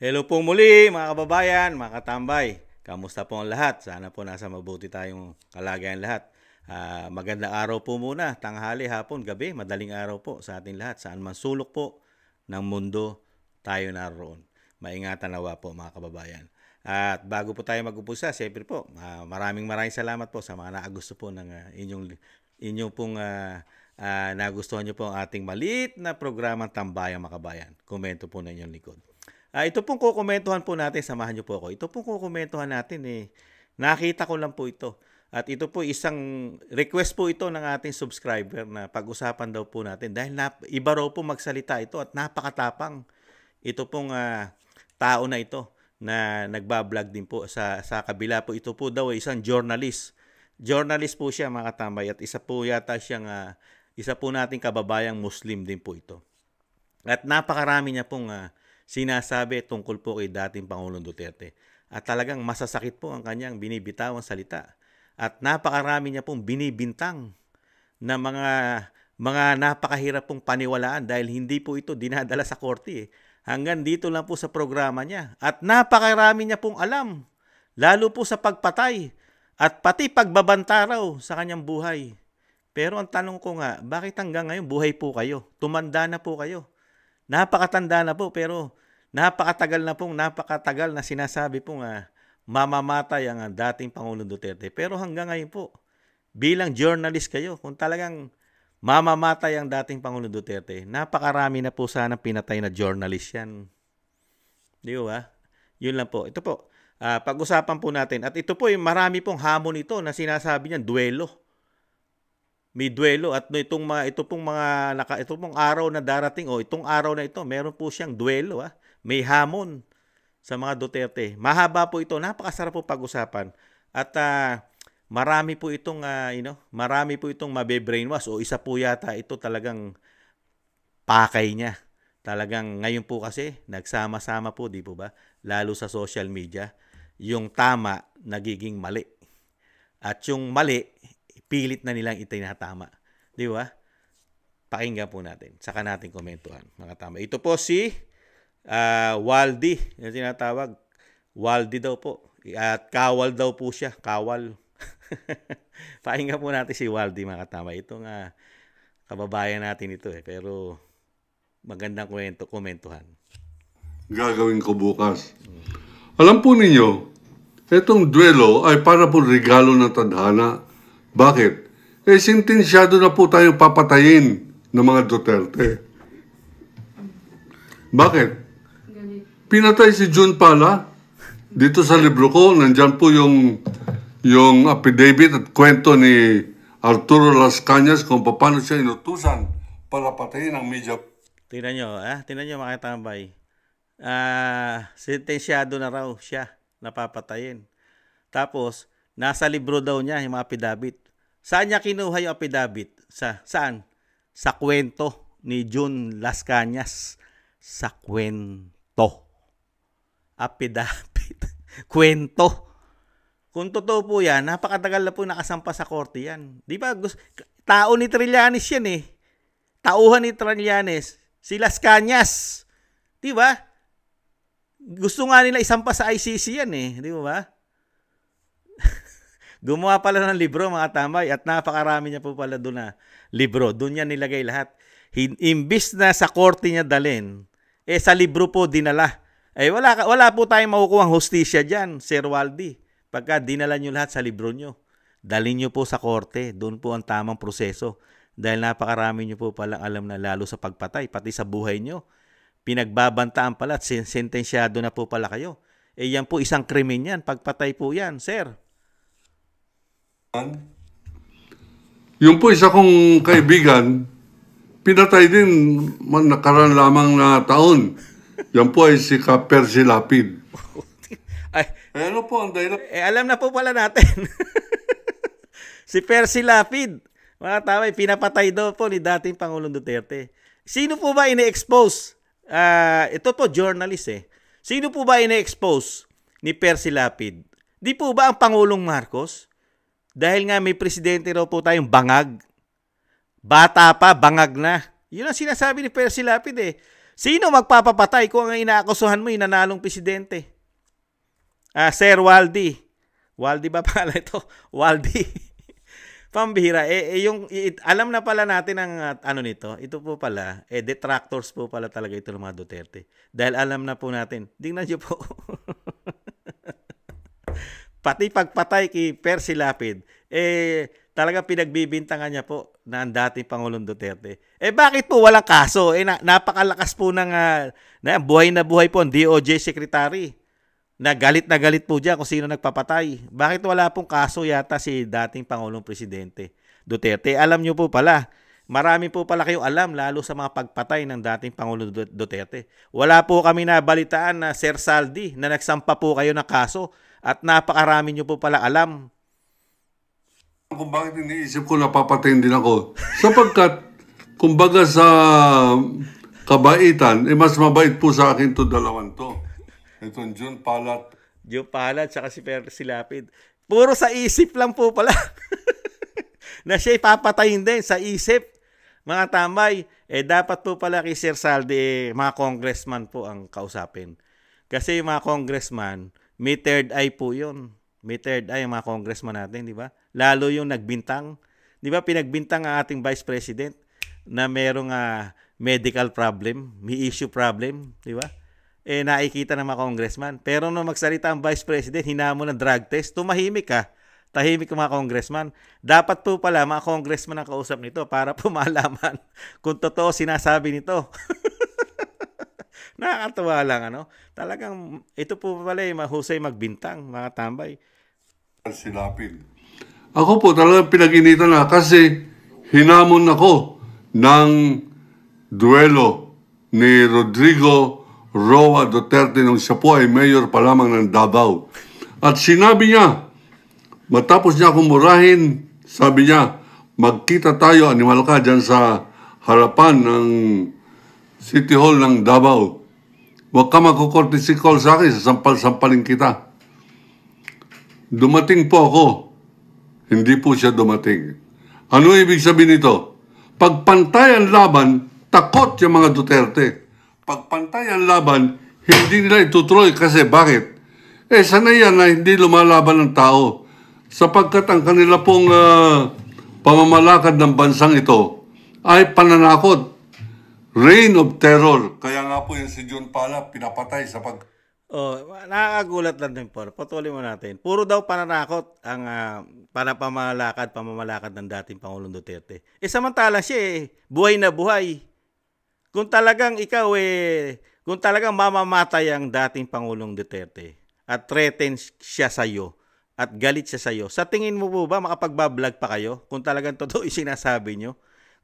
Hello po muli mga kababayan, mga katambay. Kamusta po ang lahat? Sana po nasa mabuti tayong kalagayan lahat. Magandang araw po muna, tanghali, hapon, gabi, madaling araw po sa ating lahat. Saan man sulok po ng mundo tayo naroon. Maingatan nawa po mga kababayan. At bago po tayo mag-umpisa, siyempre po, maraming salamat po sa mga naagusto po ng inyong pong nagustuhan nyo po ang ating maliit na programang Tambayang Makabayan. Komento po na inyong likod. Ito pong kukomentuhan po natin, samahan niyo po ako. Ito pong kukomentuhan natin nakita ko lang po ito. At ito po isang request po ito ng ating subscriber na pag-usapan daw po natin dahil iba raw po magsalita ito at napakatapang. Ito pong tao na ito na nagbablog din po sa kabila po. Ito po daw ay isang journalist. Journalist po siya mga katambay at isa po yata siyang isa po nating kababayang Muslim din po ito. At napakarami niya pong sinasabi tungkol po kay dating Pangulong Duterte. At talagang masasakit po ang kanyang binibitawang salita. At napakarami niya pong binibintang na mga napakahirap pong paniwalaan dahil hindi po ito dinadala sa korte. Hanggang dito lang po sa programa niya. At napakarami niya pong alam, lalo po sa pagpatay at pati pagbabanta raw sa kanyang buhay. Pero ang tanong ko nga, bakit hanggang ngayon buhay po kayo? Tumanda na po kayo. Napakatanda na po pero napakatagal na sinasabi pong mamamatay ang dating Pangulong Duterte. Pero hanggang ngayon po, bilang journalist kayo, kung talagang mamamatay ang dating Pangulong Duterte, napakarami na po sana pinatay na journalist yan. Di ba? Yun lang po. Ito po, pag-usapan po natin. At ito po, marami pong hamon ito na sinasabi niyan, duelo. May duelo at itong araw na darating itong araw na ito, meron po siyang duelo. May hamon sa mga Duterte. Mahaba po ito, napakasarap po pag-usapan. At marami po itong mabe-brainwash o isa po yata ito talagang pakay niya. Talagang ngayon po kasi nagsama-sama po, di po ba? Lalo sa social media, yung tama nagiging mali. At yung mali pilit na nilang itinatama. Di ba? Pakinggan po natin. Saka natin komentuhan, mga tama. Ito po si Waldy. Yung tinatawag. Waldy daw po. At kawal daw po siya. Kawal. Pakinggan po natin si Waldy, mga tama. Itong kababayan natin ito Pero magandang komentuhan. Gagawin ko bukas. Alam po ninyo, itong duelo ay para po regalo ng tadhana. Bakit? Sentensyado na po tayong papatayin ng mga Duterte. Bakit? Pinatay si June Pala. Dito sa libro ko, nandyan po yung affidavit at kwento ni Arturo Las Cañas kung paano siya inutusan para patayin ang media. Tingnan nyo mga tambay. Sentensyado na raw siya napapatayin. Tapos, nasa libro daw niya yung mga affidavit. Saan niya kinuha yung affidavit? Saan? Sa kwento ni June Las Cañas. Sa kwento. Affidavit. Kwento. Kung totoo po yan, napakatagal na po nakasampa sa korte yan. Di ba? Tao ni Trillanes yan Tauhan ni Trillanes. Si Las Cañas. Di ba? Gusto nga nila isampa sa ICC yan Di ba? Gumawa pala ng libro mga tambay at napakarami niya po pala doon na libro. Doon niya nilagay lahat. Imbis na sa korte niya dalhin, sa libro po dinala. Wala po tayong makukuha ang hustisya dyan, Sir Waldy. Pagka dinala niyo lahat sa libro niyo, dalhin niyo po sa korte. Doon po ang tamang proseso. Dahil napakarami niyo po pala alam na lalo sa pagpatay, pati sa buhay niyo. Pinagbabantaan pala at sentensyado na po pala kayo. Yan po isang krimen yan. Pagpatay po yan, Sir. Yung po isa kong kaibigan, pinatay din nakaraan lamang na taon. Yan po ay si Percy Lapid. Ano po ang dahilan? Alam na po pala natin. Si Percy Lapid. Mga tama, pinapatay daw po ni dating Pangulong Duterte. Sino po ba ine-expose? Ito po, journalist Sino po ba ine-expose ni Percy Lapid? Di po ba ang Pangulong Marcos? Dahil nga may presidente raw po tayong bangag. Bata pa, bangag na. Yun ang sinasabi ni Percy Lapid Sino magpapapatay kung ang inaakusuhan mo yung nanalong presidente? Sir Waldy. Waldy ba pala ito? Waldy. Pambihira. Alam na pala natin ang ano nito. Ito po pala, detractors po pala talaga ito ng mga Duterte. Dahil alam na po natin. Tingnan nyo po. Pati pagpatay kay Percy Lapid, talaga pinagbibintangan niya po na ang dating Pangulong Duterte. Bakit po walang kaso? Napakalakas po ng buhay na buhay po ang DOJ Secretary. Na galit po dyan kung sino nagpapatay. Bakit wala pong kaso yata si dating Pangulong Presidente Duterte? Alam nyo po pala, marami po pala kayong alam, lalo sa mga pagpatay ng dating Pangulong Duterte. Wala po kami nabalitaan na Sir Saldi na nagsampa po kayo ng kaso at napakarami nyo po pala alam. Kung bakit iniisip ko napapatayin din ako. Sapagkat, kumbaga sa kabaitan, mas mabait po sa akin to dalawan to. Itong June Palat. June Palat, saka si Percy Lapid. Puro sa isip lang po pala. Na siya'y papatayin din sa isip. Mga tambay, dapat po pala kay Sir Saldi, mga congressman po ang kausapin. Kasi yung mga congressman, may third eye po yun. May third eye ang mga congressman natin, di ba? Lalo yung nagbintang. Di ba, pinagbintang ang ating Vice President na merong medical problem, may issue problem, di ba? Nakikita ng mga congressman. Pero nung magsalita ang Vice President, hinamon ng drug test, tumahimik ka. Tahimik ang mga congressman. Dapat po pala mga congressman ang kausap nito para po malaman kung totoo sinasabi nito. Nakakatawa lang, ano? Talagang, ito po pala mahusay magbintang, mga tambay. Silapin. Ako po talagang pinag-initan na kasi hinamon ako ng duelo ni Rodrigo Roa Duterte nung siya po ay mayor pa lamang ng Davao. At sinabi niya, matapos niya akong murahin, sabi niya, magkita tayo, animal ka, dyan sa harapan ng City Hall ng Davao. Huwag ka magkukortesi call sa akin, sasampal-sampalin kita. Dumating po ako. Hindi po siya dumating. Ano ibig sabihin nito? Pag pantay ang laban, takot yung mga Duterte. Pag pantay ang laban, hindi nila itutuloy kasi bakit? Sanay yan na hindi lumalaban ng tao. Sapagkat ang kanila pong pamamalakad ng bansang ito ay pananakot. Reign of terror. Kaya nga po yung si John Pala pinapatay sa nakakagulat lang din po. Patuloy mo natin. Puro daw pananakot ang pamamalakad ng dating Pangulong Duterte. Samantalang siya buhay na buhay. Kung talagang ikaw kung talagang mamamatay ang dating Pangulong Duterte at threaten siya sa iyo at galit siya sa iyo, sa tingin mo po ba makapagbablog pa kayo kung talagang totoo yung sinasabi nyo?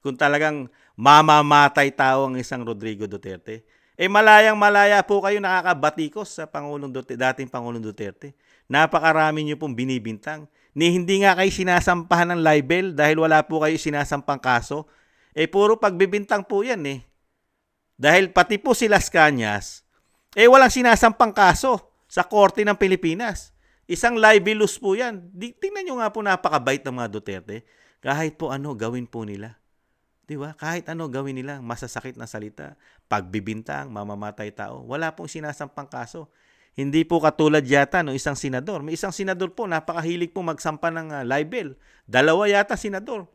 Kung talagang mamamatay tao ang isang Rodrigo Duterte? Malayang-malaya po kayo nakakabatikos sa dating Pangulong Duterte. Napakarami nyo pong binibintang. Hindi nga kayo sinasampahan ng libel dahil wala po kayo sinasampang kaso. Puro pagbibintang po yan Dahil pati po si Las Cañas, walang sinasampang kaso sa Korte ng Pilipinas. Isang libelous po yan. Tingnan nyo nga po napakabait ng mga Duterte. Kahit po ano gawin po nila. Diba? Kahit ano gawin nila, masasakit na salita, pagbibintang, mamamatay tao, wala pong sinasampang kaso. Hindi po katulad yata no isang senador. May isang senador po, napakahilig po magsampa ng libel. 2 yata senador.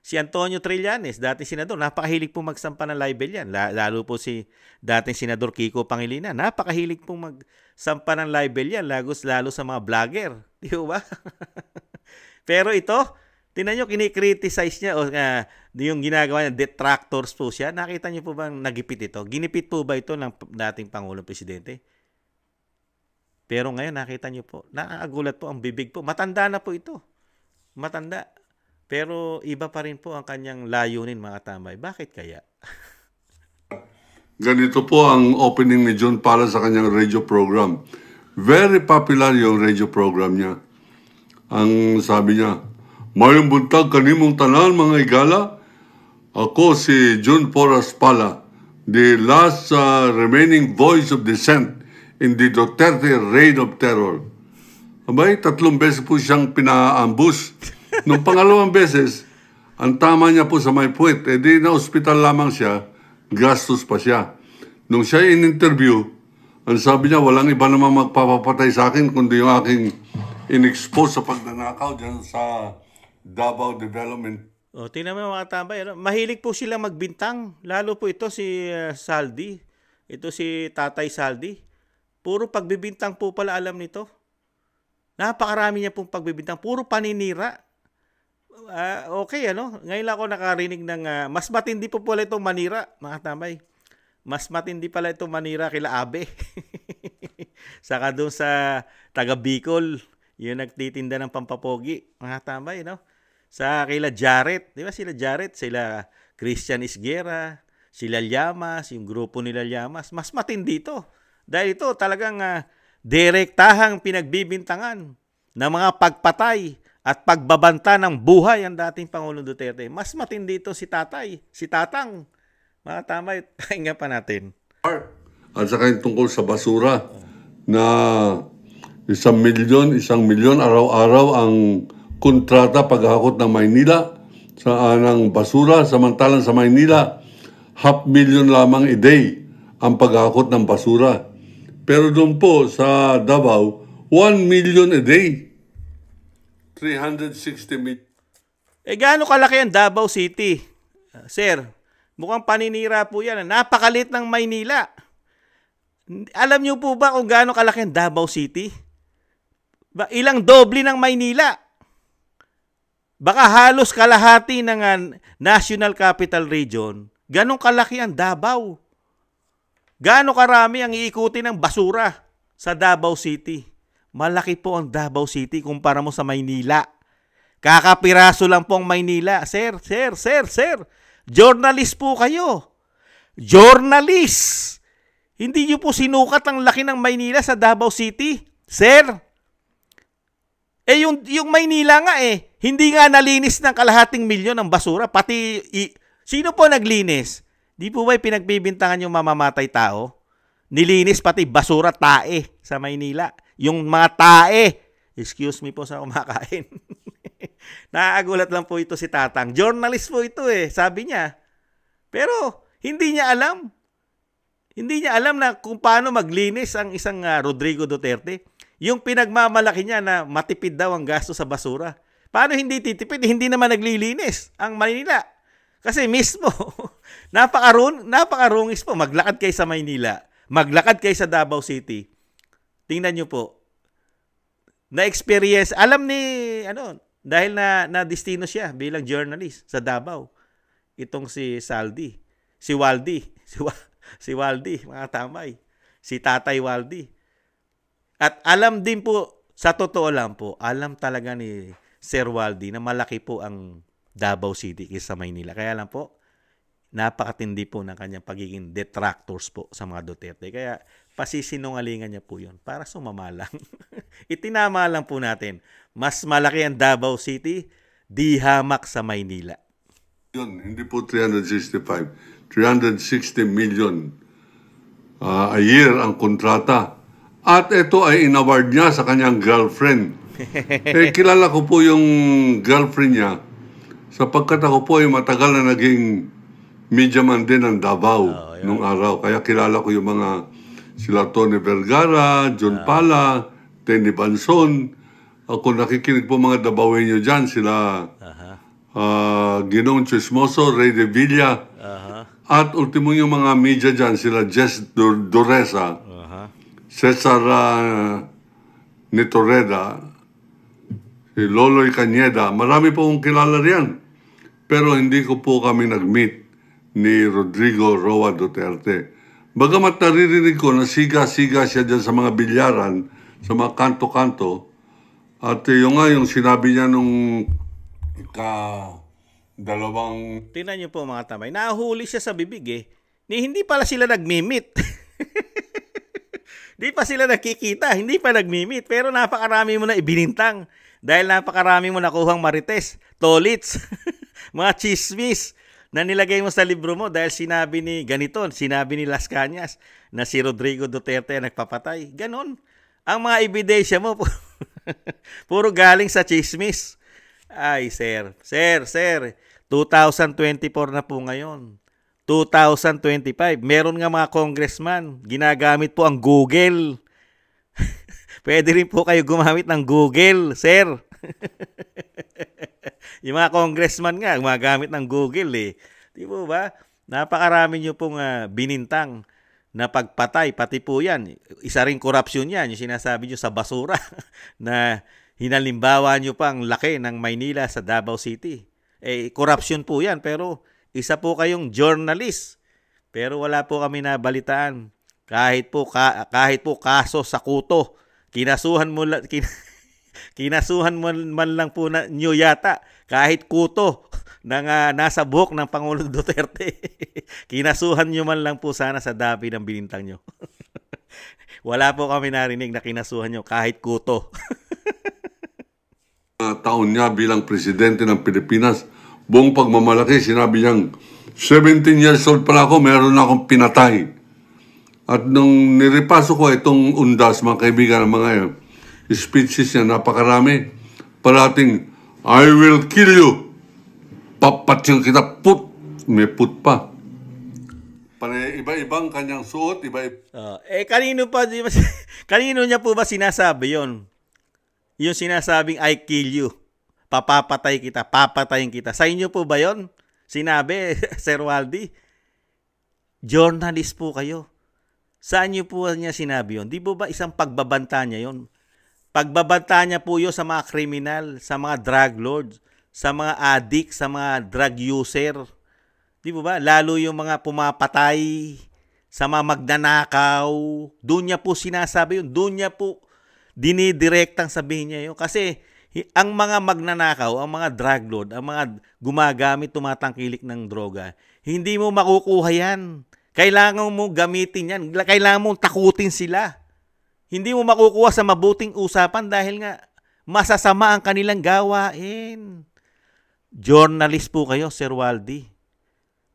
Si Antonio Trillanes, dating senador, napakahilig po magsampa ng libel yan. Lalo po si dating senador Kiko Pangilinan, napakahilig po magsampa ng libel yan, lalo sa mga vlogger. Di ba? Pero ito, tingnan nyo, kinikriticize niya yung ginagawa niya, detractors po siya. Nakita niyo po bang nagipit ito? Ginipit po ba ito ng dating Pangulong Presidente? Pero ngayon, nakita niyo po, nakakagulat po ang bibig po. Matanda na po ito. Matanda. Pero iba pa rin po ang kanyang layunin, mga tambay. Bakit kaya? Ganito po ang opening ni John Pala sa kanyang radio program. Very popular yung radio program niya. Ang sabi niya, mayong buntag kanimong tanan mga igala, ako si John Porras Pala, the last remaining voice of dissent in the Duterte reign of terror. Abay, 3 beses po siyang pina-ambush. Nung pangalawang beses, ang tama niya po sa may puwet, di na ospital lamang siya, gastos pa siya. Nung siya in-interview, ang sabi niya, walang iba naman magpapapatay sa akin kundi yung aking in-expose sa pagnanakaw dyan sa Davao Development. O, tingnan mo mga tambay. Ano? Mahilig po sila magbintang. Lalo po ito si Saldi. Ito si Tatay Saldi. Puro pagbibintang po pala alam nito. Napakarami niya pong pagbibintang. Puro paninira. Okay, ano? Ngayon lang ako nakarinig ng mas matindi po pala itong manira, mga tambay. Mas matindi pala itong manira kila Abe. Saka doon sa taga Bicol, yung nagtitinda ng pampapogi, mga tambay, no? Sa kila Jarrett, di ba sila Jarrett, sila Christian Isguera, sila Llamas, yung grupo nila Llamas, mas matindi ito. Dahil ito talagang direktahang pinagbibintangan ng mga pagpatay at pagbabanta ng buhay ang dating Pangulong Duterte. Mas matindi ito si Tatay, si Tatang. Mga tamay, pahinga pa natin. At saka yung tungkol sa basura na 1 milyon araw-araw ang kontrata paghakot ng Maynila ng basura, samantalang sa Maynila 500,000 lamang a day ang paghakot ng basura. Pero doon po sa Davao, 1 million a day. 360 million. Gaano kalaki ang Davao City? Sir, mukhang paninira po yan. Napakalit ng Maynila. Alam niyo po ba kung gaano kalaki ang Davao City? Ilang doble ng Maynila. Baka halos kalahati ng National Capital Region. Ganong kalaki ang Davao. Gaano karami ang iikuti ng basura sa Davao City? Malaki po ang Davao City kumpara mo sa Maynila. Kakapiraso lang po ang Maynila. Sir. Journalist po kayo. Journalist. Hindi niyo po sinukat ang laki ng Maynila sa Davao City. Sir. Yung Maynila nga hindi nga nalinis ng kalahating milyon ng basura. Pati, sino po naglinis? Di po ba pinagbibintangan yung mamamatay tao? Nilinis pati basura tae sa Maynila. Yung mga tae. Excuse me po sa kumakain. Naagulat lang po ito si Tatang. Journalist po ito sabi niya. Pero, hindi niya alam. Hindi niya alam na kung paano maglinis ang isang Rodrigo Duterte. Yung pinagmamalaki niya na matipid daw ang gasto sa basura. Paano hindi titipid? Hindi naman naglilinis ang Maynila. Kasi mismo, napakarungis po. Maglakad kayo sa Maynila. Maglakad kayo sa Davao City. Tingnan nyo po. Na-experience. Alam ni, dahil na-destino siya bilang journalist sa Davao. Itong si Saldi. Si Waldi. Si Waldi, mga tamay. Si Tatay Waldi. At alam din po, sa totoo lang po, alam talaga ni Sir Waldi na malaki po ang Davao City kaysa Maynila. Kaya lang po, napakatindi po ng kanyang pagiging detractors po sa mga Duterte. Kaya pasisinungalingan niya po yun para sumama lang. Itinama lang po natin. Mas malaki ang Davao City, di hamak sa Maynila. Yun, hindi po 365. 360 million a year ang kontrata. At ito ay inaward niya sa kanyang girlfriend. Kilala ko po yung girlfriend niya sapagkat ako po ay matagal na naging media man din ng Davao nung araw. Kaya kilala ko yung mga sila Tony Vergara, John Pala, Tenny Banson. Ako nakikinig po mga Davaoenyo dyan, sila Ginong Chismoso, Ray de Villa. At ultimo yung mga media dyan, sila Jess Doresa, Cesar Nitoreda, si Loloy Cañeda. Marami po akong kilala riyan. Pero hindi ko po kami nag-meet ni Rodrigo Roa Duterte. Bagamat naririnig ko na siga-siga siya dyan sa mga bilyaran, sa mga kanto-kanto. At yung sinabi niya nung dalawang... Tingnan niyo po mga tamay. Nahuli siya sa bibig hindi pala sila nagmi-meet. Hindi pa sila nakikita. Hindi pa nagmi-meet. Pero napakarami mo na ibinintang. Dahil napakarami mo nakuhang marites, tolits, mga chismis na nilagay mo sa libro mo dahil sinabi ni Las Cañas na si Rodrigo Duterte nagpapatay. Ganon. Ang mga ebidensya mo, puro galing sa chismis. Ay, sir. 2024 na po ngayon. 2025. Meron nga mga congressman, ginagamit po ang Google. Pwede rin po kayo gumamit ng Google, sir. Yung mga congressman nga, gumagamit ng Google eh. Di po ba? Napakarami nyo pong binintang na pagpatay. Pati po yan. Isa ring korupsyon yan. Yung sinasabi nyo sa basura na hinalimbawa nyo pang laki ng Maynila sa Davao City. Korupsyon po yan. Pero isa po kayong journalist. Pero wala po kami nabalitaan. Kahit po kaso sa kuto. Kinasuhan mo man lang po na nyo yata kahit kuto ng nasa buhok ng Pangulong Duterte. Kinasuhan nyo man lang po sana sa dami ng binintang nyo. Wala po kami narinig na kinasuhan nyo kahit kuto. Taon niya bilang presidente ng Pilipinas, buong pagmamalaki, sinabi niyang 17 years old pala ako, meron na akong pinatay. At nung niripaso ko itong undas, mga kaibigan, mga speeches niya, napakarami. Parating, I will kill you. Papatsing kita, put. May put pa. Iba-ibang kanyang suot, kanino niya po ba sinasabi yon? Yung sinasabing, I kill you. Papapatay kita, papatayin kita. Sa inyo po ba yon? Sinabi, Sir Waldy? Journalist po kayo. Saan niyo po niya sinabi yun? Di ba isang pagbabanta niya yun? Pagbabanta niya po yun sa mga kriminal, sa mga drug lords, sa mga addict, sa mga drug user. Di ba? Lalo yung mga pumapatay, sa mga magnanakaw. Doon niya po sinasabi yun. Doon niya po dinidirektang sabihin niya yun. Kasi ang mga magnanakaw, ang mga drug lord, ang mga gumagamit, tumatangkilik ng droga, hindi mo makukuha yan. Kailangan mo gamitin yan. Kailangan mong takutin sila. Hindi mo makukuha sa mabuting usapan dahil nga masasama ang kanilang gawain. Journalist po kayo, Sir Waldy.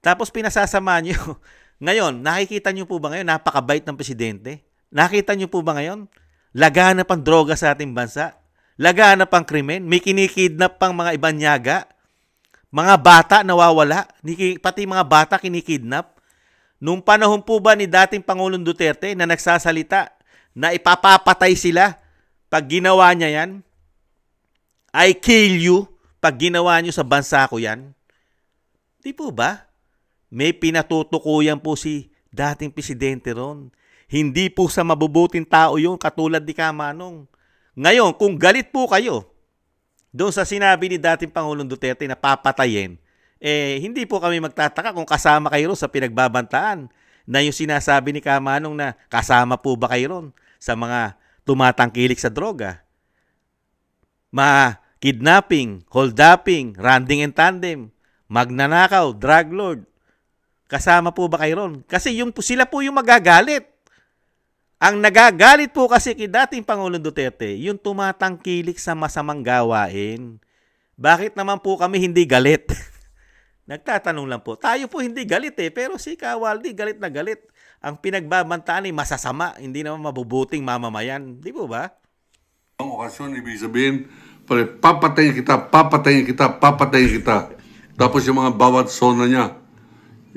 Tapos pinasasama nyo. Ngayon, nakikita nyo po ba ngayon, napakabait ng presidente? Nakita nyo po ba ngayon? Laganap ang droga sa ating bansa. Laganap ang krimen. May kinikidnap pang mga ibanyaga. Mga bata nawawala. Pati mga bata kinikidnap. Nung panahon po ba ni dating Pangulong Duterte na nagsasalita na ipapapatay sila pag ginawa niya yan? I kill you pag ginawa niyo sa bansa ko yan? Di po ba? May pinatutukuyan po si dating presidente ron. Hindi po sa mabubuting tao yun katulad ni Kamanong. Ngayon, kung galit po kayo doon sa sinabi ni dating Pangulong Duterte na papatayin, hindi po kami magtataka kung kasama kayo ron sa pinagbabantaan na yung sinasabi ni Kamanong na kasama po ba kayo ron sa mga tumatangkilik sa droga. Kidnapping, holduping, randing and tandem, magnanakaw, drug lord. Kasama po ba kayo ron? Kasi sila po yung magagalit. Ang nagagalit po kasi kay dating Pangulong Duterte, yung tumatangkilik sa masamang gawain. Bakit naman po kami hindi galit? Nagtatanong lang po. Tayo po hindi galit pero si Waldy galit na galit. Ang pinagbabantaan ay masasama, hindi naman mabubuting mamamayan. Di po ba? Ang okasyon, ibig sabihin, papatayin kita, papatayin kita, papatayin kita. Tapos yung mga bawat zona niya,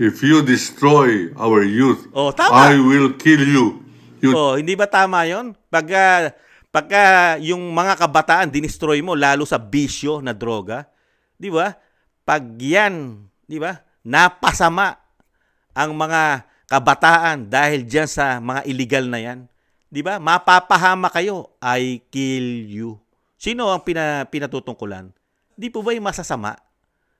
if you destroy our youth, tama. I will kill you. Hindi ba tama yon? Pagka yung mga kabataan dinestroy mo lalo sa bisyo na droga, di ba? Pag yan, di ba? Napasama ang mga kabataan dahil diyan sa mga illegal na yan. Di ba? Mapapahama kayo, I kill you. Sino ang pinatutungkulan? Di po ba yung masasama?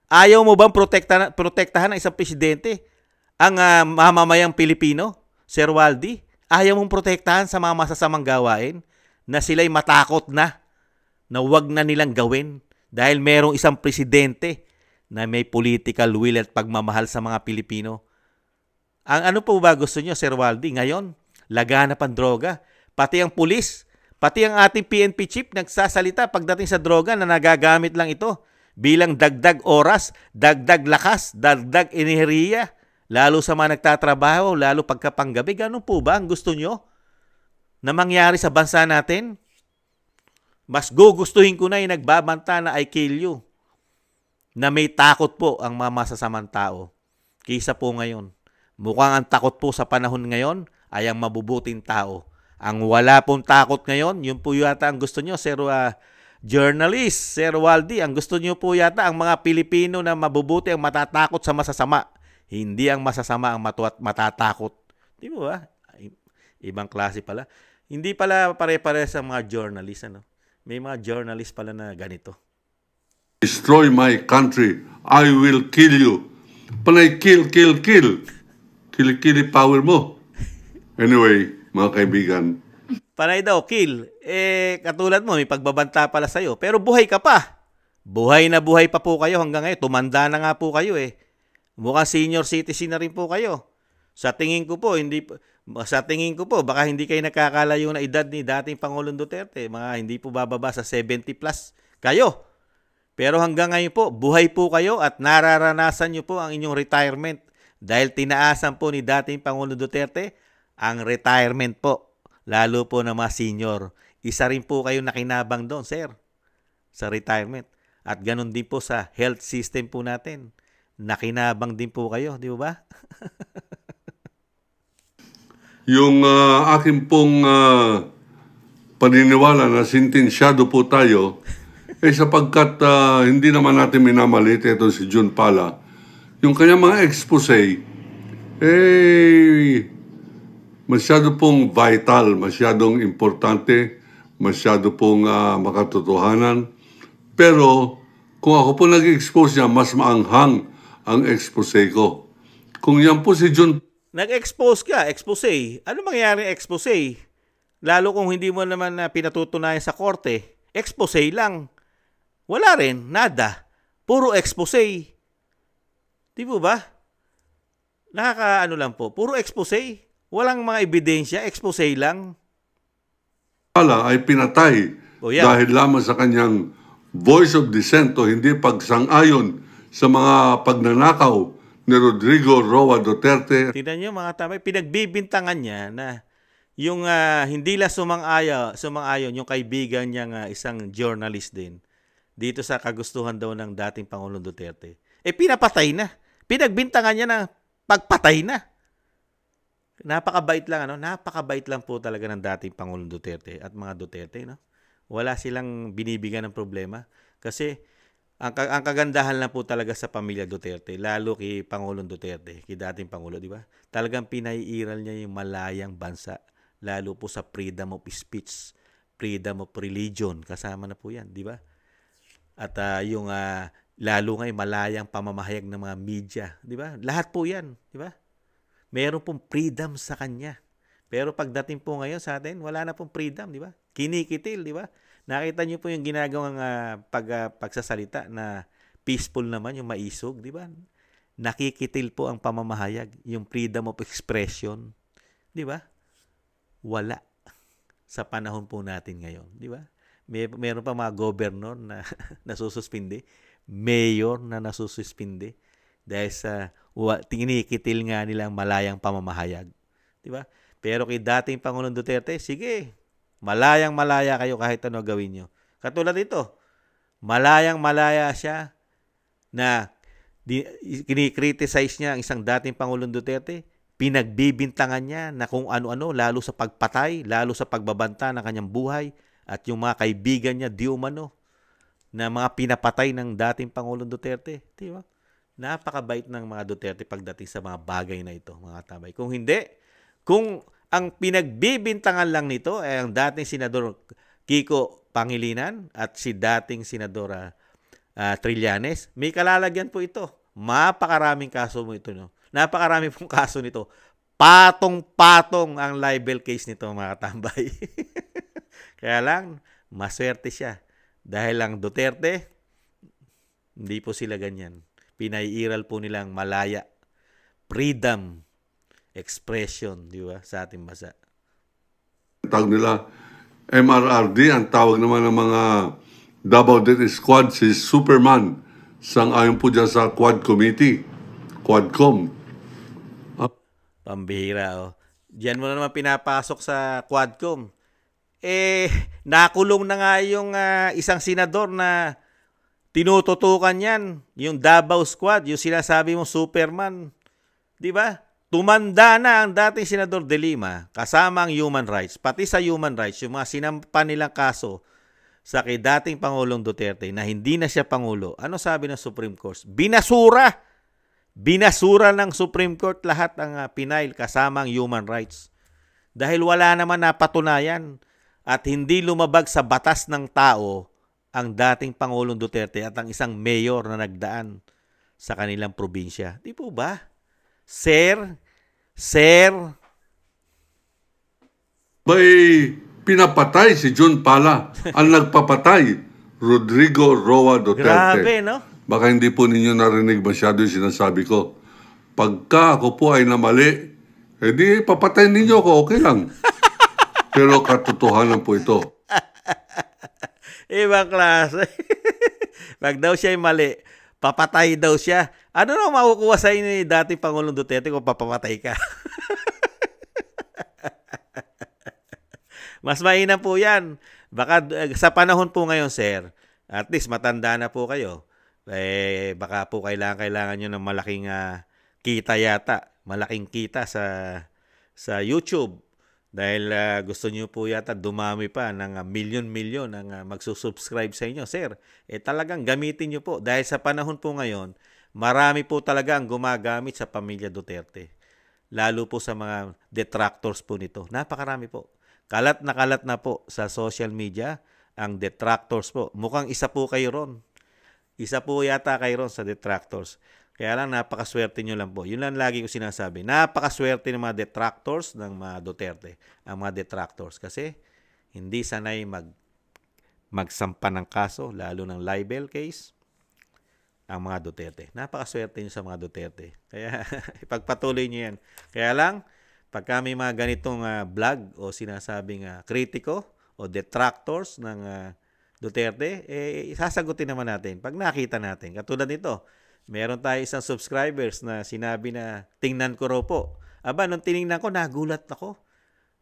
Ayaw mo bang protektahan ng isang presidente ang mamamayang Pilipino, Sir Waldy? Ayaw mong protektahan sa mga masasamang gawain na sila'y matakot na wag na nilang gawin dahil merong isang presidente na may political will at pagmamahal sa mga Pilipino. Ang ano po ba gusto nyo, Sir Waldy? Ngayon, laganap ang droga. Pati ang pulis, pati ang ating PNP chief nagsasalita pagdating sa droga na nagagamit lang ito bilang dagdag oras, dagdag lakas, dagdag enerhiya. Lalo sa mga nagtatrabaho, lalo pagkapanggabi. Ganun po ba ang gusto nyo na mangyari sa bansa natin? Mas gugustuhin ko na yung nagbabanta na I kill you. Na may takot po ang mga masasamang tao. kaysa po ngayon. Mukhang ang takot po sa panahon ngayon ay ang mabubuting tao. Ang wala pong takot ngayon, yun po yata ang gusto nyo, Sir journalist, Sir Waldy, ang gusto nyo po yata ang mga Pilipino na mabubuti ang matatakot sa masasama. Hindi ang masasama ang matatakot. Di ba? Ibang klase pala. Hindi pala pare-pare sa mga journalist. Ano? May mga journalist pala na ganito. Destroy my country. I will kill you. Panay kill. Kill power mo. Anyway, mga kaibigan. Panay daw, kill. Katulad mo, may pagbabanta pala sa'yo. Pero buhay ka pa. Buhay na buhay pa po kayo hanggang ngayon. Tumanda na nga po kayo eh. Mukhang senior citizen na rin po kayo. Sa tingin ko po, baka hindi kayo nakakalayo na edad ni dating Pangulong Duterte. Mga hindi po bababa sa 70 plus kayo. Pero hanggang ngayon po, buhay po kayo at nararanasan nyo po ang inyong retirement. Dahil tinaasan po ni dating Pangulong Duterte ang retirement po. Lalo po na mga senior. Isa rin po kayo nakinabang doon, sir, sa retirement. At ganun din po sa health system po natin. Nakinabang din po kayo, di ba? Yung akin pong paniniwala na sintensyado po tayo, sapagkat hindi naman natin minamalit ito si June Pala, yung kanyang mga expose, masyado pong vital, masyadong importante, masyado pong makatotohanan. Pero kung ako po nag-expose niya, mas maanghang ang expose ko. Kung yan po si June Nag-expose ka, expose. Ano mangyayari expose? Lalo kung hindi mo naman pinatutunayan sa korte, expose lang. Wala rin, nada. Puro expose. Di ba? Nakakaano lang po, puro expose. Walang mga ebidensya, expose lang. Pala ay pinatay dahil lamang sa kanyang voice of dissent o hindi pagsang-ayon sa mga pagnanakaw ni Rodrigo Roa Duterte. Tingnan niyo mga tamay, pinagbibintangan niya na yung hindi lang sumang-ayon yung kaibigan niyang isang journalist din dito sa kagustuhan daw ng dating Pangulong Duterte. Pinapatay na. Pinagbintangan niya na pagpatay na. Napakabait lang, ano? Napakabait lang po talaga ng dating Pangulong Duterte at mga Duterte, no? Wala silang binibigyan ng problema kasi ang kagandahan lang po talaga sa pamilya Duterte, lalo kay Pangulong Duterte, kay dating Pangulo, di ba? Talagang pinaiiral niya yung malayang bansa, lalo po sa freedom of speech, freedom of religion, kasama na po yan, di ba? At yung lalo ngayon malayang pamamahayag ng mga media, di ba? Lahat po yan, di ba? Meron pong freedom sa kanya. Pero pagdating po ngayon sa atin, wala na pong freedom, di ba? Kinikitil, di ba? Nakita niyo po yung ginagawang pagsasalita na peaceful naman, yung maisog, di ba? Nakikitil po ang pamamahayag, yung freedom of expression, di ba? Wala sa panahon po natin ngayon, di ba? Meron pa mga governor na nasususpinde, mayor na nasususpinde dahil sa tinikitil nga nilang malayang pamamahayag, di ba? Pero kay dating Pangulong Duterte, sige, malayang-malaya kayo kahit ano gawin nyo. Katulad ito, malayang-malaya siya na kinikriticize niya ang isang dating Pangulong Duterte, pinagbibintangan niya na kung ano-ano, lalo sa pagpatay, lalo sa pagbabanta ng kanyang buhay, at yung mga kaibigan niya, di umano, na mga pinapatay ng dating Pangulong Duterte. Di ba? Napakabait ng mga Duterte pagdating sa mga bagay na ito, mga tabay. Kung hindi, kung ang pinagbibintangan lang nito ay ang dating Senador Kiko Pangilinan at si dating Senadora Trillanes, may kalalagyan po ito. Mapakaraming kaso mo ito. No? Napakaraming pong kaso nito. Patong-patong ang libel case nito, mga tambay. Kaya lang, maswerte siya. Dahil lang Duterte, hindi po sila ganyan. Pinaiiral po nilang malaya. Freedom, expression, di ba, sa ating bansa. Tawag nila MRRD, ang tawag naman ng mga Davao Death Squad, si Superman. Sang-ayon po dyan sa Quad Committee, Quadcom. Pambihira, oh. Diyan mo na naman pinapasok sa Quadcom. Nakulong na nga yung isang senador na tinututukan yan, yung Davao Squad, yung sinasabi mo Superman. 'Di ba? Tumanda na ang dating Senador De Lima kasama ang human rights. Pati sa human rights, yung mga sinampa nilang kaso sa kay dating Pangulong Duterte na hindi na siya Pangulo. Ano sabi ng Supreme Court? Binasura! Binasura ng Supreme Court lahat ang pinail kasama ang human rights. Dahil wala naman napatunayan at hindi lumabag sa batas ng tao ang dating Pangulong Duterte at ang isang mayor na nagdaan sa kanilang probinsya. Di po ba? Sir, May pinapatay si John Pala. Ang nagpapatay, Rodrigo Roa Duterte. grabe, no? Baka hindi po ninyo narinig masyado yung sinasabi ko. Pagka ako po ay namali, edi papatay ninyo ako, okay lang. Pero katotohanan po ito. Ibang klase. Pag daw siya ay mali, papatay daw siya. Ano na makukuha sa inyo ni dating Pangulong Duterte kung papapatay ka? Mas mainam po yan. Baka sa panahon po ngayon, sir, at least matanda na po kayo. Baka po kailangan nyo ng malaking kita yata. Malaking kita sa YouTube. Dahil gusto nyo po yata dumami pa ng milyon-milyon ang magsusubscribe sa inyo. Sir, talagang gamitin nyo po. Dahil sa panahon po ngayon, marami po talaga ang gumagamit sa pamilya Duterte. Lalo po sa mga detractors po nito. Napakarami po. Kalat na po sa social media ang detractors po. Mukhang isa po kayo ron. Isa po yata kayo ron sa detractors. Kaya lang napakaswerte nyo lang po. Yun lang lagi ko sinasabi. Napakaswerte ng mga detractors ng mga Duterte. Ang mga detractors. Kasi hindi sanay magsampa ng kaso, lalo ng libel case, ang mga Duterte. Napakaswerte nyo sa mga Duterte. Kaya ipagpatuloy nyo yan. Kaya lang, pagka may mga ganitong vlog o sinasabing kritiko o detractors ng Duterte, sasagutin naman natin pag nakita natin. Katulad nito, meron tayo isang subscribers na sinabi na tingnan ko raw po. Aba, nung tiningnan ko, nagulat ako.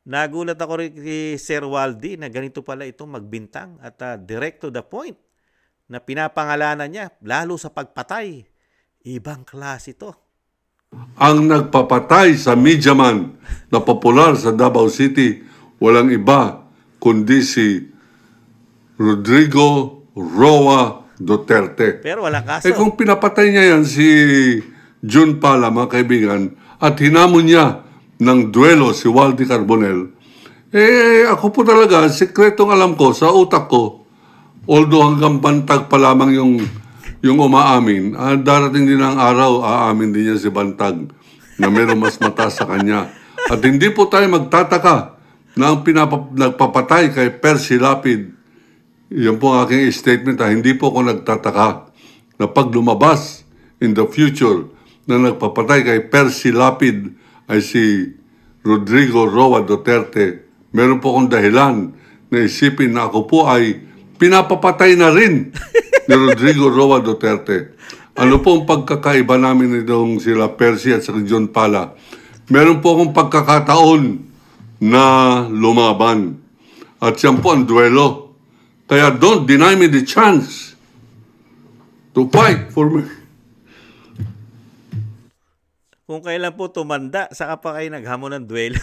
Nagulat ako rin kay Sir Waldy na ganito pala itong magbintang at direct to the point na pinapangalanan niya, lalo sa pagpatay. Ibang klase ito. Ang nagpapatay sa media man na popular sa Davao City, walang iba kundi si Rodrigo Roa Duterte. Pero walang kaso. Kung pinapatay niya yan si Jun Pala, mga kaibigan, at hinamon niya ng duelo si Waldy Carbonell, ako po talaga, sekretong alam ko sa utak ko, although hanggang bantag pa lamang yung umaamin, darating din ang araw, aamin din niya si Bantag na meron mas mataas sa kanya. At hindi po tayo magtataka na ang nagpapatay kay Percy Lapid. Yan po ang aking statement. Hindi po ako nagtataka na pag lumabas in the future na nagpapatay kay Percy Lapid ay si Rodrigo Roa Duterte. Meron po akong dahilan na isipin na ako po ay pinapapatay na rin ni Rodrigo Roa Duterte. Ano po ang pagkakaiba namin nitong sila Percy at sa John Pala? Meron po akong pagkakataon na lumaban. At yan po ang duelo. Kaya don't deny me the chance to fight for me. Kung kailan po tumanda, saka pa kayo naghamon ng duelo.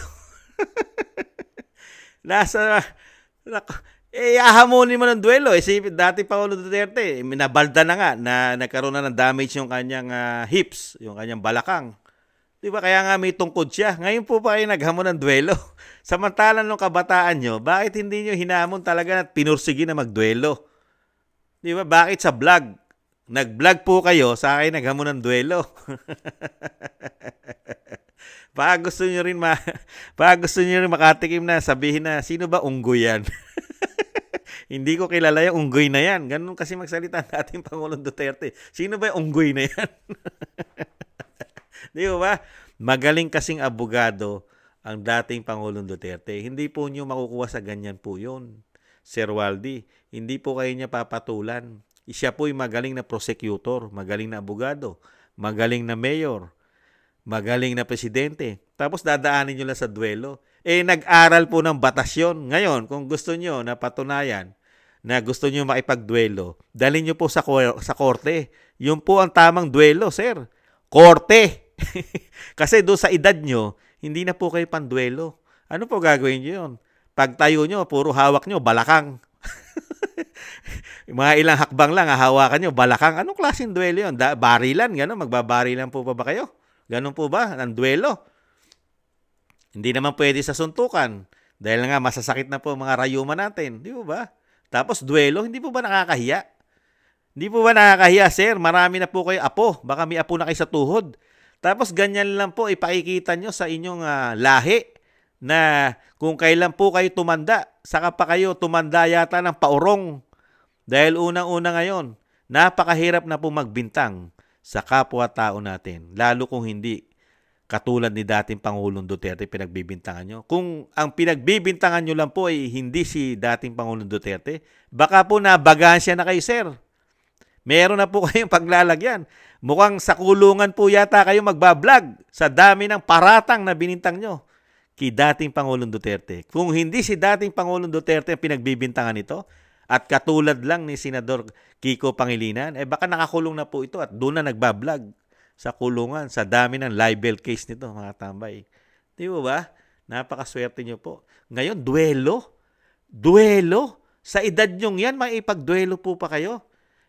Ahamonin mo ng duelo. Si dati Pangulo Duterte, minabalda na nga na nagkaroon na ng damage yung kanyang hips, yung kanyang balakang. Di ba? Kaya nga may tungkod siya. Ngayon po pa kayo naghamon ng duelo. Samantalang nung kabataan nyo, bakit hindi nyo hinamon talaga at pinursigi na magduelo? Di ba? Bakit sa vlog? Nag-vlog po kayo, sa akin naghamon ng duelo. Baka gusto nyo rin makatikim na sabihin na, sino ba unggoy yan? Hindi ko kilala yung unggoy na yan. Ganun kasi magsalita natin Pangulong Duterte. Sino ba yung unggoy na yan? Di ba? Magaling kasing abogado ang dating Pangulong Duterte. Hindi po nyo makukuha sa ganyan po yun. Sir Waldy, hindi po kayo niya papatulan. Siya po'y magaling na prosecutor, magaling na abogado, magaling na mayor, magaling na presidente. Tapos dadaanin nyo lang sa duelo. Nag-aral po ng batas yun. Ngayon, kung gusto nyo na patunayan na gusto nyo makipagduelo, dalhin nyo po sa korte. Yun po ang tamang duelo, sir. Korte. Kasi doon sa edad nyo, hindi na po kayo panduelo. Ano po gagawin nyo yun? Pag tayo nyo, puro hawak nyo, balakang. Mga ilang hakbang lang, hahawakan nyo, balakang. Anong klaseng duelo yun? Barilan, gano'n? Magbabarilan po ba kayo? Ganun po ba? Ang duelo? Hindi naman pwede sa suntukan. Dahil nga, masasakit na po mga rayuma natin. Di po ba? Tapos duelo, hindi po ba nakakahiya? Hindi po ba nakakahiya, sir? Marami na po kayo apo. Baka may apo na kayo sa tuhod. Tapos ganyan lang po ipakikita nyo sa inyong lahi na kung kailan po kayo tumanda, saka pa kayo tumanda yata ng paurong. Dahil unang-una ngayon, napakahirap na po magbintang sa kapwa-tao natin. Lalo kung hindi katulad ni dating Pangulong Duterte pinagbibintangan nyo. Kung ang pinagbibintangan nyo lang po ay hindi si dating Pangulong Duterte, baka po nabagahan siya na kayo, sir. Meron na po kayong paglalagyan. Mukhang sa kulungan po yata kayo magbablog sa dami ng paratang na binintang nyo kay dating Pangulong Duterte. Kung hindi si dating Pangulong Duterte ang pinagbibintangan nito at katulad lang ni Senador Kiko Pangilinan, baka nakakulong na po ito at doon na nagbablog sa kulungan sa dami ng libel case nito, mga tambay. Di ba? Napakaswerte nyo po. Ngayon, duelo. Duelo. Sa edad nyong yan, maipagduelo po pa kayo.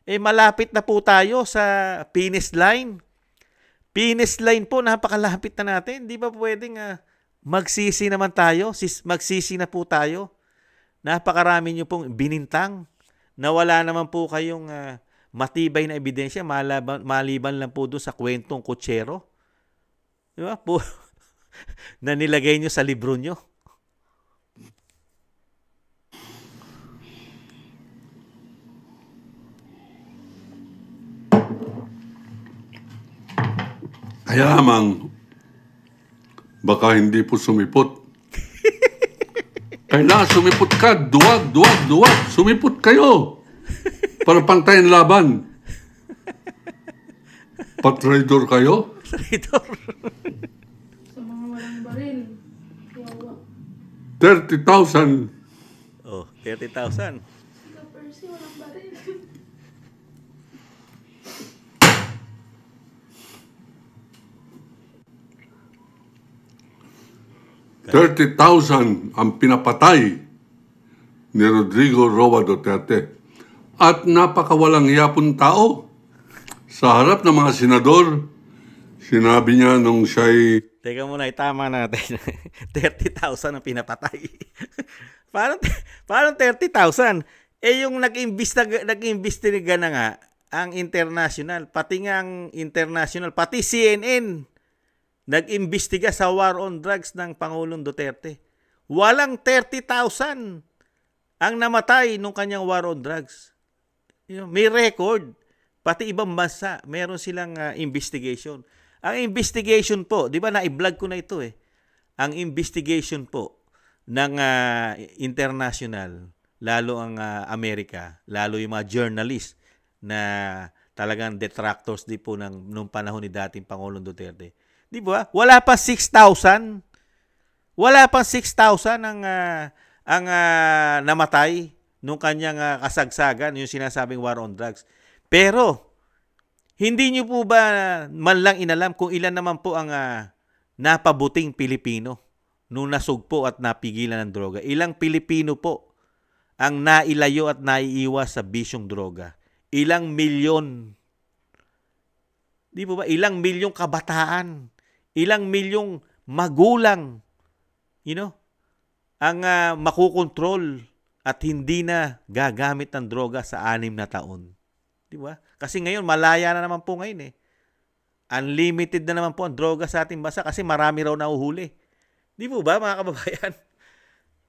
Malapit na po tayo sa finish line. Finish line po, napakalapit na natin. Di ba pwedeng magsisi naman tayo? Magsisi na po tayo. Napakarami nyo pong binintang na wala naman po kayong matibay na ebidensya maliban lang po doon sa kwentong kutsero. Di ba po? Na nilagay nyo sa libro nyo. Kaya lamang, baka hindi po sumipot. Kailangan sumipot ka. Duwag. Sumipot kayo. Para pantayin laban. Patraidor kayo? Traidor. Sa mga walang baril. Wawa. 30,000. Oh, 30,000. Sila Percy, walang baril. 30,000 ang pinapatay ni Rodrigo Roa Duterte. At napakawalang yapon tao. Sa harap ng mga senador, sinabi niya nung siya'y Teka muna, itama natin. 30,000 ang pinapatay. Parang 30,000? Yung nag-imbestiga na nga ang international, pati CNN, nag-imbestiga sa war on drugs ng Pangulong Duterte. Walang 30,000 ang namatay nung kanyang war on drugs. May record. Pati ibang bansa, meron silang investigation. Ang investigation po, di ba na-i-vlog ko na ito Ang investigation po ng international, lalo ang Amerika, lalo yung mga journalist na talagang detractors di po nung panahon ni dating Pangulong Duterte. Di ba? Wala pa 6,000. Wala pa 6,000 ang namatay nung kanyang kasagsagan, yung sinasabing war on drugs. Pero hindi niyo po ba man lang inalam kung ilan naman po ang napabuting Pilipino nung nasugpo at napigilan ng droga? Ilang Pilipino po ang nailayo at naiiwas sa bisyong droga? Ilang milyon? Di po ba? Ilang milyong kabataan? Ilang milyong magulang? Ang makukontrol at hindi na gagamit ng droga sa 6 na taon. Di ba? Kasi ngayon, malaya na naman po ngayon Unlimited na naman po ang droga sa ating bansa kasi marami raw nahuhuli. Di po ba, mga kababayan?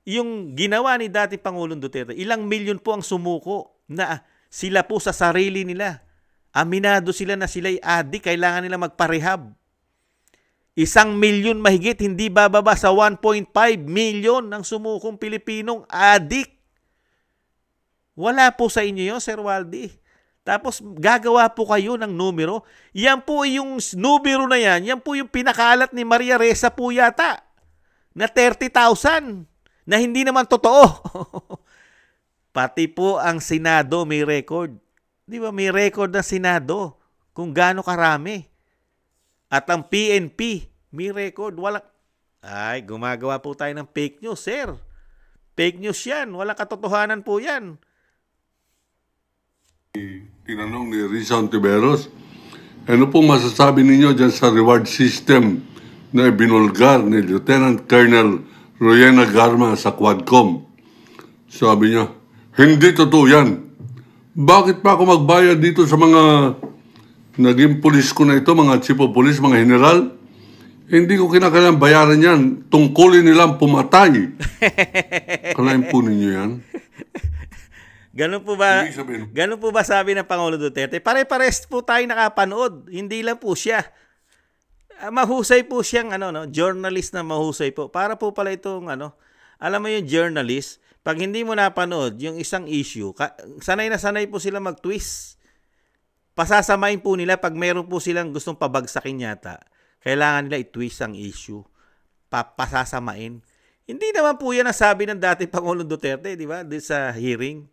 Yung ginawa ni dating Pangulong Duterte, ilang milyon po ang sumuko na sila po sa sarili nila. Aminado sila na sila'y adik, kailangan nila magparehab. 1 milyon mahigit, hindi bababa sa 1.5 milyon ng sumukong Pilipinong adik. Wala po sa inyo yun, Sir Waldy. Tapos gagawa po kayo ng numero. Yan po yung numero na yan po yung pinakalat ni Maria Ressa po yata na 30,000 na hindi naman totoo. Pati po ang Senado may record. Di ba? May record ng Senado kung gaano karami At ang PNP, may record, walang... Ay, gumagawa po tayo ng fake news, sir. Fake news yan. Walang katotohanan po yan. Tinanong ni Risa Ontiveros, ano pong masasabi ninyo dyan sa reward system na ibinulgar ni Lieutenant Colonel Royena Garma sa Quadcom? Sabi niya, hindi totoo yan. Bakit pa ako magbayad dito sa mga naging pulis ko na ito, mga chief of police, mga general? Hindi ko kinakailangan bayaran yan. Tungkulin nilang pumatay. Kalahin po ninyo yan. Ganun po ba? Ibig sabihin, Ganun po ba sabi ng Pangulo Duterte? Pare-pares po tayo nakapanood. Hindi lang po siya. Mahusay po siyang journalist na mahusay po. Para po pala itong alam mo yung journalist, pag hindi mo napanood yung isang issue, sanay na sanay po sila mag-twist. Pasasamain po nila pag meron po silang gustong pabagsakin yata. Kailangan nila i-twist ang issue. Pasasamain. Hindi naman po yan ang sabi ng dating Pangulong Duterte, di ba? Sa hearing.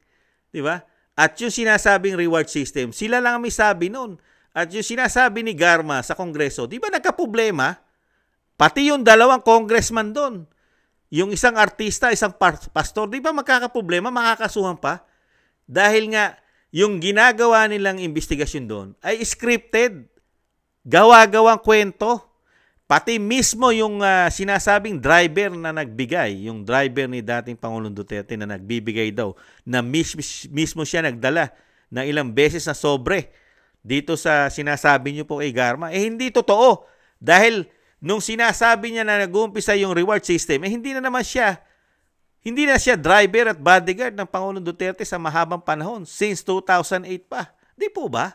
Di ba? At yung sinasabing reward system, sila lang may sabi noon. At yung sinasabi ni Garma sa Kongreso, di ba nagka-problema? Pati yung dalawang congressman doon. Yung isang artista, isang pastor, di ba magkakaproblema, makakasuhan pa? Dahil nga, yung ginagawa nilang investigasyon doon ay scripted. Gawa-gawang kwento. Pati mismo yung sinasabing driver na nagbigay, yung driver ni dating Pangulong Duterte na nagbibigay daw, na mismo siya nagdala ng ilang beses na sobre dito sa sinasabi niyo po kay Garma, hindi totoo. Dahil nung sinasabi niya na nag-uumpisa yung reward system, hindi na siya driver at bodyguard ng Pangulong Duterte sa mahabang panahon, since 2008 pa. Di po ba?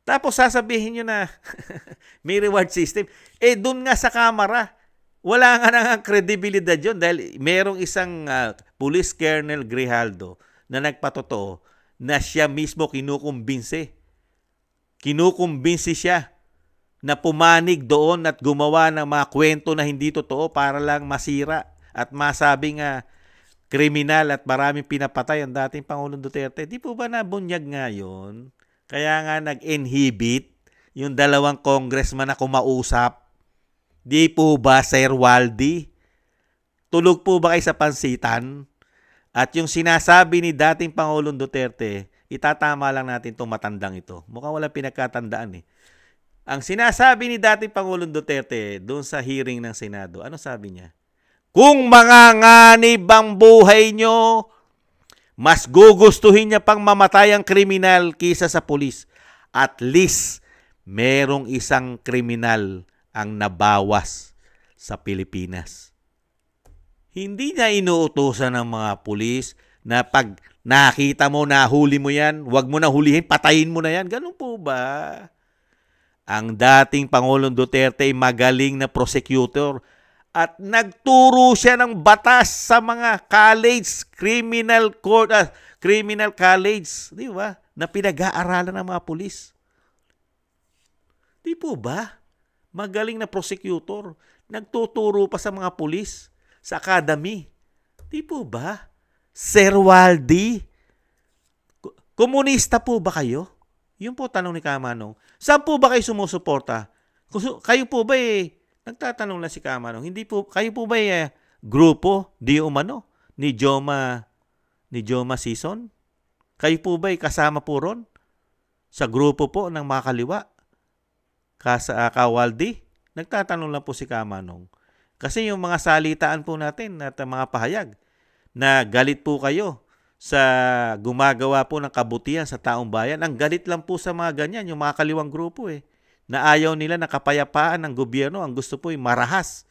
Tapos sasabihin nyo na may reward system. Doon nga sa kamera, wala nga nang kredibilidad yun dahil merong isang Police Colonel Grijaldo na nagpatotoo na siya mismo kinukumbinsi. Kinukumbinsi siya na pumanig doon at gumawa ng mga kwento na hindi totoo para lang masira at masabing kriminal at maraming pinapatay ang dating Pangulong Duterte. Di po ba nabunyag nga yun? Kaya nga nag-inhibit yung dalawang congressman na kumausap. Di po ba, Sir Waldy? Tulog po ba kayo sa pansitan? At yung sinasabi ni dating Pangulong Duterte, itatama lang natin itong matandang ito. Mukhang walang pinagkatandaan eh. Ang sinasabi ni dating Pangulong Duterte doon sa hearing ng Senado, ano sabi niya? Kung manganganib ang buhay nyo, mas gugustuhin niya pang mamatay ang kriminal kisa sa pulis. At least, merong isang kriminal ang nabawas sa Pilipinas. Hindi niya inuutosan ng mga pulis na pag nakita mo, nahuli mo yan, huwag mo na hulihin, patayin mo na yan. Ganun po ba? Ang dating Pangulong Duterte ay magaling na prosecutor at nagturo siya ng batas sa mga college, criminal court, criminal college, di ba? Na pinag-aaralan ng mga pulis. Di po ba? Magaling na prosecutor, nagtuturo pa sa mga pulis sa academy. Di po ba? Sir Waldy, komunista po ba kayo? Yun po tanong ni Kamanong. Saan po ba kayo sumusuporta? Kayo po ba nagtatanong lang si Kamanong, hindi po, kayo po ba grupo, di umano, ni Joma Sison? Kayo po ba kasama po ron? Sa grupo po ng mga kaliwa? Kawaldi? Nagtatanong lang po si Kamanong. Kasi yung mga salitaan po natin at mga pahayag na galit po kayo sa gumagawa po ng kabutihan sa taong bayan, ang galit lang po sa mga ganyan, yung mga kaliwang grupo na ayaw nila ng kapayapaan ng gobyerno, ang gusto po ay marahas.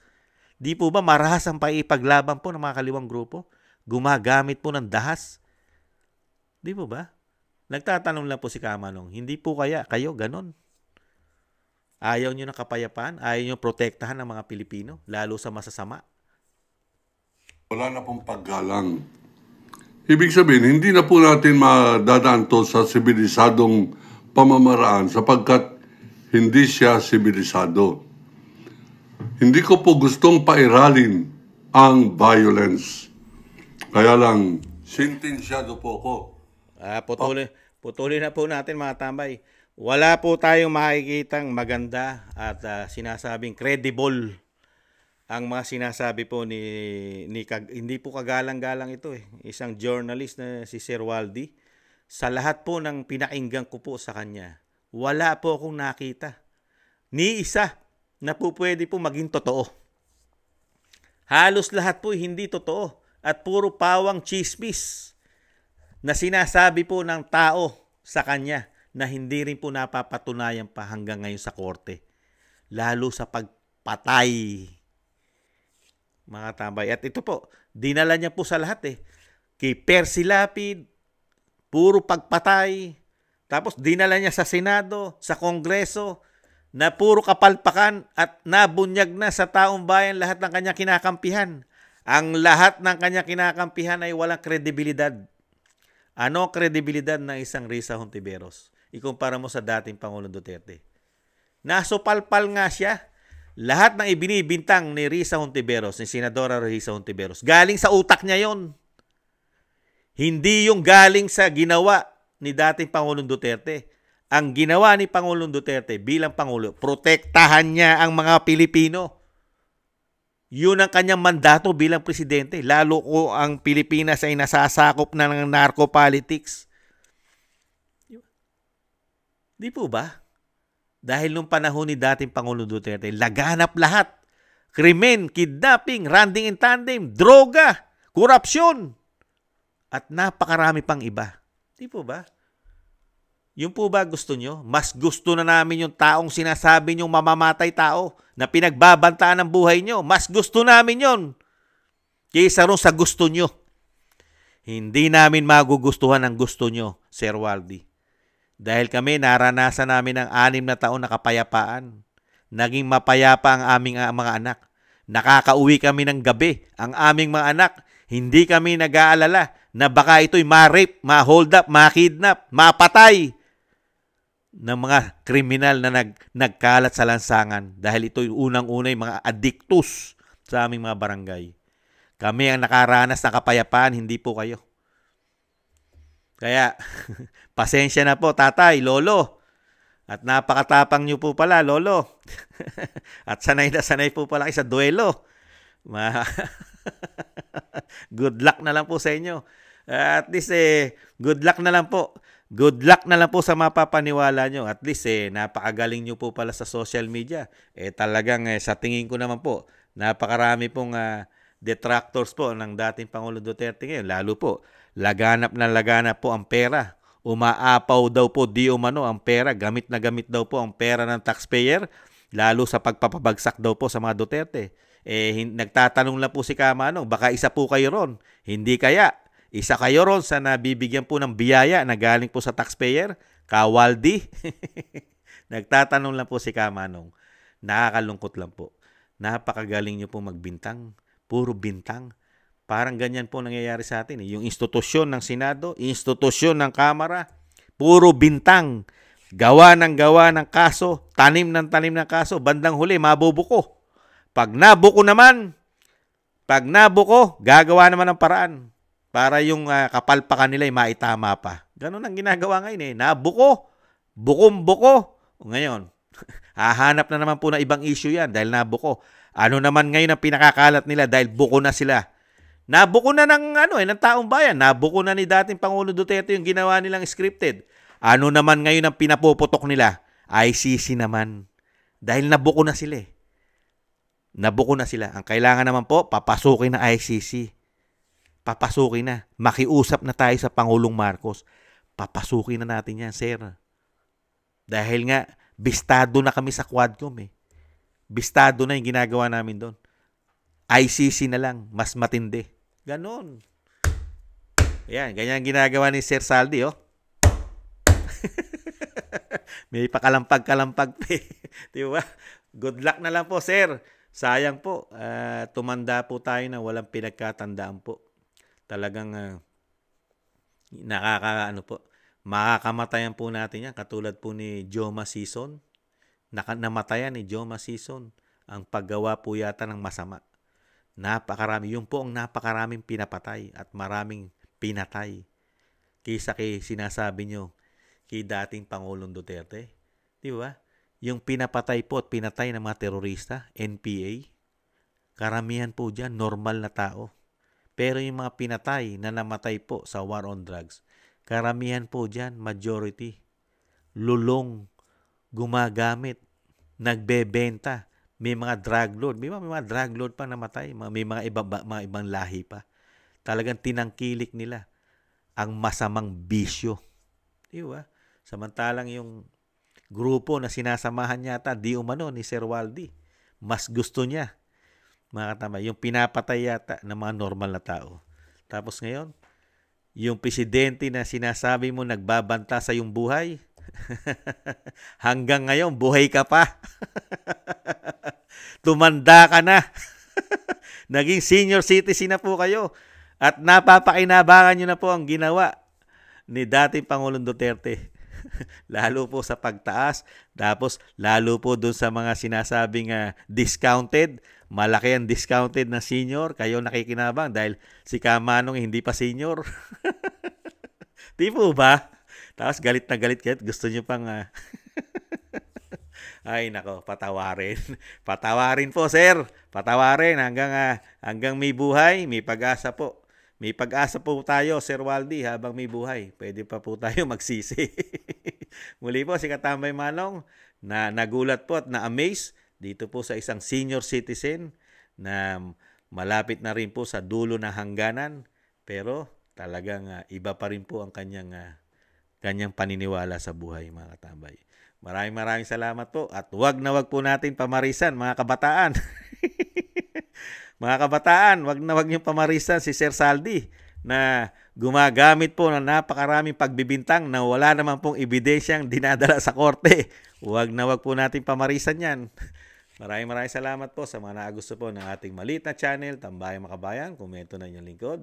Di po ba marahas ang paipaglaban po ng mga kaliwang grupo? Gumagamit po ng dahas. Di po ba? Nagtatanong lang po si Kamanong, hindi po kaya kayo ganon? Ayaw nyo ng kapayapaan? Ayaw nyo protektahan ng mga Pilipino, lalo sa masasama? Wala na pong paggalang. Ibig sabihin, hindi na po natin madadaan to sa sibilisadong pamamaraan sapagkat hindi siya sibilisado. Hindi ko po gustong pairalin ang violence. Kaya lang, sentensyado po ko. Putulin na po natin mga tambay. Wala po tayong makikitang maganda at sinasabing credible ang mga sinasabi po hindi po kagalang-galang ito eh. Isang journalist na si Sir Waldy. Sa lahat po ng pinakinggan ko po sa kanya, wala po akong nakita. Ni isa na po pwede po maging totoo. Halos lahat po hindi totoo at puro pawang chismis na sinasabi po ng tao sa kanya na hindi rin po napapatunayan pa hanggang ngayon sa korte. Lalo sa pagpatay, mga tambay. At ito po, dinala niya po sa lahat eh. Kay Percy Lapid, puro pagpatay. Tapos dinala niya sa Senado, sa Kongreso, na puro kapalpakan at nabunyag na sa taong bayan lahat ng kanya kinakampihan. Ang lahat ng kanya kinakampihan ay walang kredibilidad. Ano kredibilidad ng isang Risa Hontiveros? Ikumpara mo sa dating Pangulong Duterte. Nasupalpal nga siya. Lahat ng ibinibintang ni Risa Hontiveros, ni Senadora Risa Hontiveros, galing sa utak niya yon. Hindi yung galing sa ginawa ni dating Pangulong Duterte. Ang ginawa ni Pangulong Duterte bilang Pangulo, protektahan niya ang mga Pilipino. Yun ang kanyang mandato bilang presidente. Lalo ko ang Pilipinas ay nasasakop na ng narco-politics. Di po ba? Dahil nung panahon ni dating Pangulong Duterte, laganap lahat. Krimen, kidnapping, running in tandem, droga, korupsyon, at napakarami pang iba. Di po ba? Yung po ba gusto nyo? Mas gusto na namin yung taong sinasabi nyong mamamatay tao na pinagbabantaan ng buhay nyo. Mas gusto namin yon kaysa ron sa gusto nyo. Hindi namin magugustuhan ang gusto nyo, Sir Waldy. Dahil kami naranasan namin ang 6 na taon na kapayapaan. Naging mapayapa ang aming mga anak. Nakakauwi kami ng gabi. Ang aming mga anak, hindi kami nag-aalala na baka ito'y ma-rape, ma-hold up, ma-kidnap, mapatay ng mga kriminal na nagkalat sa lansangan. Dahil ito'y unang-unay mga addictus sa aming mga barangay. Kami ang nakaranas ng kapayapaan, hindi po kayo. Kaya, pasensya na po, tatay, lolo. At napakatapang nyo po pala, lolo. At sanay na sanay po pala kayo sa duelo. Good luck na lang po sa inyo. At least, good luck na lang po. Good luck na lang po sa mapapaniwala nyo. At least, napakagaling nyo po pala sa social media. Talagang, sa tingin ko naman po, napakarami pong detractors po ng dating Pangulong Duterte ngayon. Lalo po, laganap na laganap po ang pera. Umaapaw daw po di umano ang pera. Gamit na gamit daw po ang pera ng taxpayer. Lalo sa pagpapabagsak daw po sa mga Duterte. Nagtatanong lang po si Kamanong, baka isa po kayo ron. Hindi kaya. Isa kayo ron sa nabibigyan po ng biyaya na galing po sa taxpayer. Kawaldi. Nagtatanong lang po si Kamanong. Nakakalungkot lang po. Napakagaling nyo po magbintang. Puro bintang. Parang ganyan po nangyayari sa atin. Yung institusyon ng Senado, institusyon ng Kamara, puro bintang. Gawa ng kaso, tanim ng kaso, bandang huli, mabubuko. Pag nabuko, gagawa naman ng paraan para yung kapalpakan nila ay maitama pa. Ganun ang ginagawa ngayon eh. Nabuko, bukom-buko. Ngayon, hahanap na naman po na ibang issue yan dahil nabuko. Ano naman ngayon ang pinakakalat nila dahil buko na sila. Nabuko na ng taong bayan. Nabuko na ni dating Pangulo Duterte yung ginawa nilang scripted. Ano naman ngayon ang pinapuputok nila? ICC naman. Dahil nabuko na sila eh. Nabuko na sila. Ang kailangan naman po, papasukin na ICC. Papasukin na. Makiusap na tayo sa Pangulong Marcos. Papasukin na natin yan, sir. Dahil nga, bistado na kami sa Quadcom eh. Bistado na yung ginagawa namin doon. ICC na lang, mas matindi. Ganon. Ayan, ganyan ginagawa ni Sir Saldi, oh. May pakalampag-kalampag pa eh. Di ba? Good luck na lang po, sir. Sayang po, tumanda po tayo na walang pinagkatandaan po. Talagang makakamatayan po natin yan. Katulad po ni Joma Sison. Namatayan ni Joma Sison ang paggawa po yata ng masama. Napakarami. Yung po ang napakaraming pinapatay at maraming pinatay. Kaysa kay sinasabi nyo, kay dating Pangulong Duterte. Di ba? Yung pinapatay po at pinatay ng mga terorista, NPA, karamihan po dyan, normal na tao. Pero yung mga pinatay na namatay po sa war on drugs, karamihan po dyan, majority, lulong, gumagamit, nagbebenta, may mga drug lord. May mga drug lord pa namatay, may mga ibang lahi pa. Talagang tinangkilik nila ang masamang bisyo. Di ba? Samantalang yung grupo na sinasamahan yata, di umano ni Sir Waldy, mas gusto niya, mga katambay, yung pinapatay yata ng mga normal na tao. Tapos ngayon, yung presidente na sinasabi mo nagbabanta sa yung buhay, hanggang ngayon, buhay ka pa. Tumanda ka na. Naging senior citizen na po kayo. At napapakinabangan nyo na po ang ginawa ni dating Pangulong Duterte. Lalo po sa pagtaas. Tapos, lalo po dun sa mga sinasabing discounted. Malaki ang discounted na senior. Kayo nakikinabang dahil si Kamanong hindi pa senior. Di po ba? Tapos galit na galit kayo. Gusto nyo pang... Ay, nako, patawarin. Patawarin po, sir. Patawarin hanggang may buhay, may pag-asa po. May pag-asa po tayo, Sir Waldy, habang may buhay. Pwede pa po tayo magsisi. Muli po, si Katambay Manong, na nagulat po at na-amaze dito po sa isang senior citizen na malapit na rin po sa dulo ng hangganan. Pero talagang iba pa rin po ang kanyang paniniwala sa buhay, mga katambay. Maraming salamat po at wag po natin pamarisan, mga kabataan. Mga kabataan, wag niyong pamarisan si Sir Saldi na gumagamit po ng napakaraming pagbibintang na wala naman pong ebidensyang dinadala sa korte. Wag po natin pamarisan yan. Maraming salamat po sa mga naagusto po ng ating maliit na channel, Tambayang Makabayan. Komento na inyong lingkod.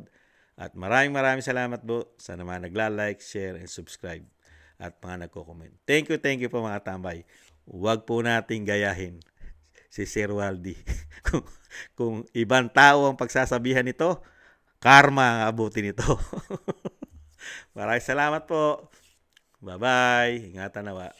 At maraming salamat po sa mga nagla-like, share, and subscribe. At mga nagko-comment. Thank you po mga tambay. Huwag po nating gayahin si Sir Waldy. kung ibang tao ang pagsasabihan nito, karma ang abutin nito. Maraming salamat po. Bye-bye. Ingatan nawa.